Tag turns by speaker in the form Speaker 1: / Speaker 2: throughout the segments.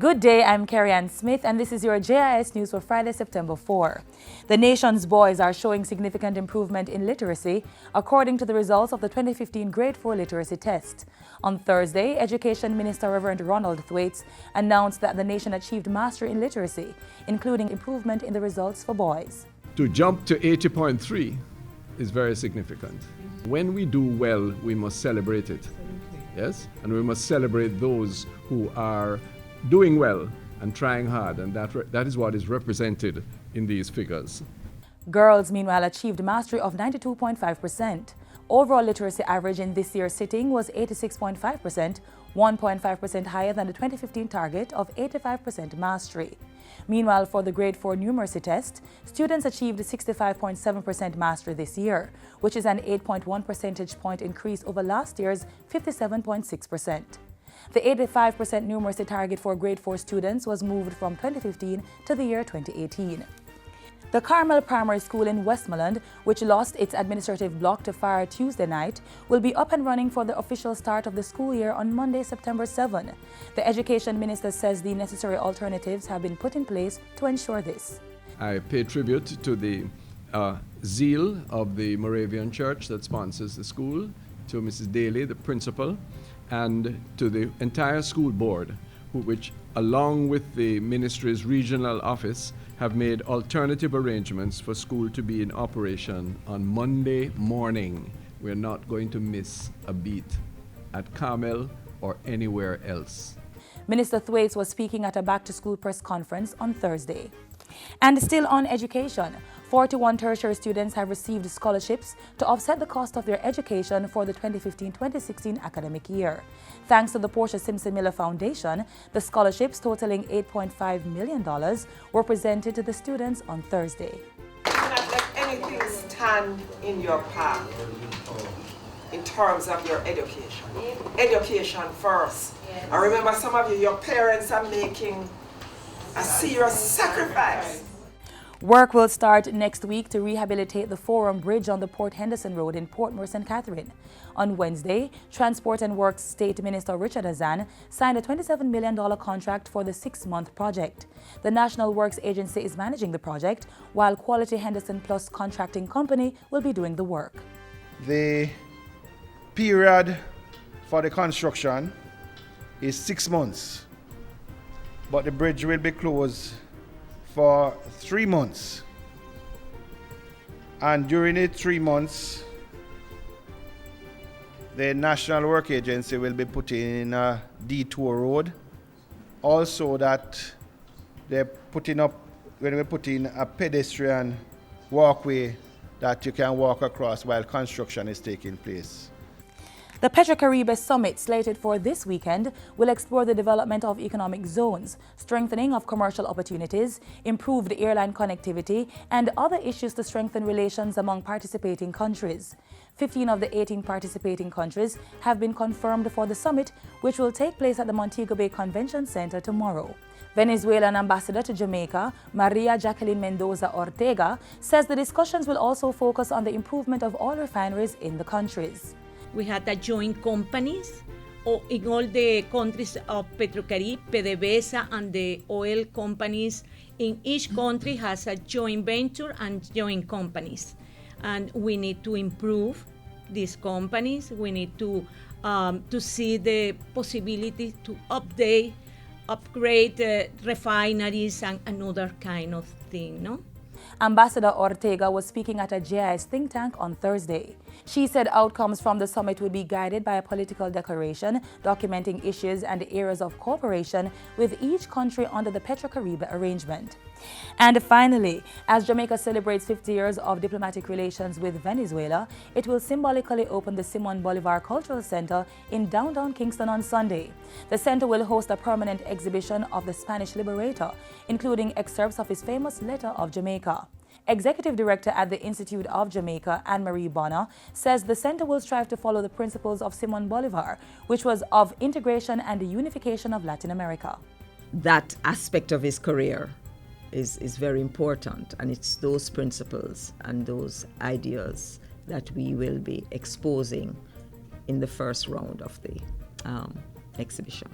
Speaker 1: Good day, I'm Carrie Ann Smith, and this is your JIS News for Friday, September 4. The nation's boys are showing significant improvement in literacy, according to the results of the 2015 Grade 4 Literacy Test. On Thursday, Education Minister Reverend Ronald Thwaites announced that the nation achieved mastery in literacy, including improvement in the results for boys.
Speaker 2: To jump to 80.3 is very significant. When we do well, we must celebrate it. Yes? And we must celebrate those who are doing well and trying hard, and that is what is represented in these figures.
Speaker 1: Girls, meanwhile, achieved mastery of 92.5%. Overall literacy average in this year's sitting was 86.5%, 1.5% higher than the 2015 target of 85% mastery. Meanwhile, for the Grade 4 numeracy test, students achieved 65.7% mastery this year, which is an 8.1 percentage point increase over last year's 57.6%. The 85% numeracy target for Grade 4 students was moved from 2015 to the year 2018. The Carmel Primary School in Westmoreland, which lost its administrative block to fire Tuesday night, will be up and running for the official start of the school year on Monday, September 7. The Education Minister says the necessary alternatives have been put in place to ensure this.
Speaker 2: I pay tribute to the zeal of the Moravian Church that sponsors the school, to Mrs. Daly, the principal, and to the entire school board, which, along with the ministry's regional office, have made alternative arrangements for school to be in operation on Monday morning. We're not going to miss a beat at Carmel or anywhere else.
Speaker 1: Minister Thwaites was speaking at a back-to-school press conference on Thursday. And still on education, 41 tertiary students have received scholarships to offset the cost of their education for the 2015-2016 academic year. Thanks to the Portia Simpson Miller Foundation, the scholarships totaling $8.5 million were presented to the students on Thursday.
Speaker 3: Do not let anything stand in your path in terms of your education. Education first. I remember some of you, your parents are making a serious sacrifice.
Speaker 1: Work will start next week to rehabilitate the Forum Bridge on the Port Henderson Road in Port Moore St. Catherine. On Wednesday, Transport and Works State Minister Richard Azan signed a $27 million contract for the 6-month project. The National Works Agency is managing the project, while Quality Henderson Plus Contracting Company will be doing the work.
Speaker 4: The period for the construction is 6 months, but the bridge will be closed for 3 months. And during the 3 months, the National Work Agency will be putting in a detour road. Also that they're putting a pedestrian walkway that you can walk across while construction is taking place.
Speaker 1: The Petrocaribe Summit, slated for this weekend, will explore the development of economic zones, strengthening of commercial opportunities, improved airline connectivity, and other issues to strengthen relations among participating countries. 15 of the 18 participating countries have been confirmed for the summit, which will take place at the Montego Bay Convention Center tomorrow. Venezuelan ambassador to Jamaica, Maria Jacqueline Mendoza Ortega, says the discussions will also focus on the improvement of oil refineries in the countries.
Speaker 5: We had a joint companies in all the countries of Petrocaribe, PDVSA, and the oil companies in each country has a joint venture and joint companies. And we need to improve these companies. We need to see the possibility to upgrade refineries and another kind of thing, no?
Speaker 1: Ambassador Ortega was speaking at a JIS think tank on Thursday. She said outcomes from the summit would be guided by a political declaration documenting issues and areas of cooperation with each country under the Petrocaribe arrangement. And finally, as Jamaica celebrates 50 years of diplomatic relations with Venezuela, it will symbolically open the Simon Bolivar Cultural Center in downtown Kingston on Sunday. The center will host a permanent exhibition of the Spanish liberator, including excerpts of his famous Letter of Jamaica. Executive Director at the Institute of Jamaica, Anne-Marie Bonner, says the center will strive to follow the principles of Simon Bolivar, which was of integration and the unification of Latin America.
Speaker 6: That aspect of his career is very important, and it's those principles and those ideas that we will be exposing in the first round of the exhibition.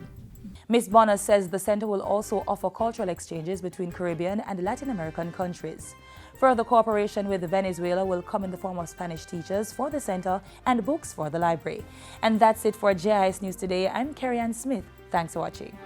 Speaker 1: Ms. Bonner says the center will also offer cultural exchanges between Caribbean and Latin American countries. Further cooperation with Venezuela will come in the form of Spanish teachers for the center and books for the library. And that's it for JIS News Today. I'm Carrie Ann Smith. Thanks for watching.